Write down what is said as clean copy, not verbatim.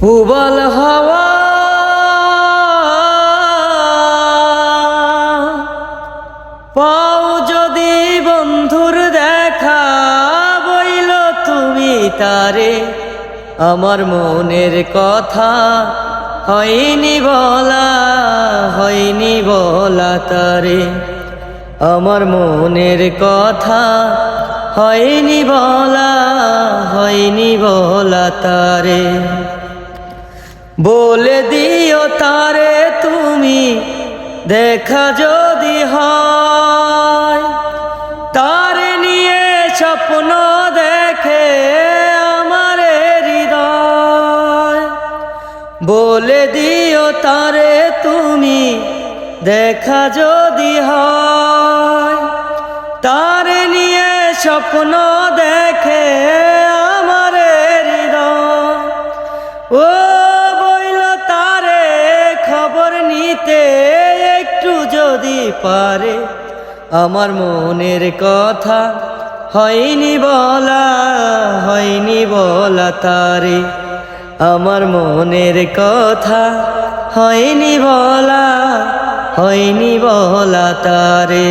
উবাল হাওয়া পাও যদি বন্ধুর দেখা, বইল তুমি তারে আমার মনের কথা, হয়নি বলা তারে আমার মনের কথা, হয়নি বলা তারে। বলে দিও তারে তুমি দেখা যদি হয়, তারে নিয়ে স্বপ্ন দেখে আমার হৃদয়। বলে দিও তারে তুমি দেখা যদি হয়, তারে নিয়ে স্বপ্ন দেখে আমার হৃদয়। ও বইল তারে খবর নিতে একটু যদি পারে, আমার মনের কথা হয়নি বলা তারে আমার মনের কথা, হয়নি বলা তারে।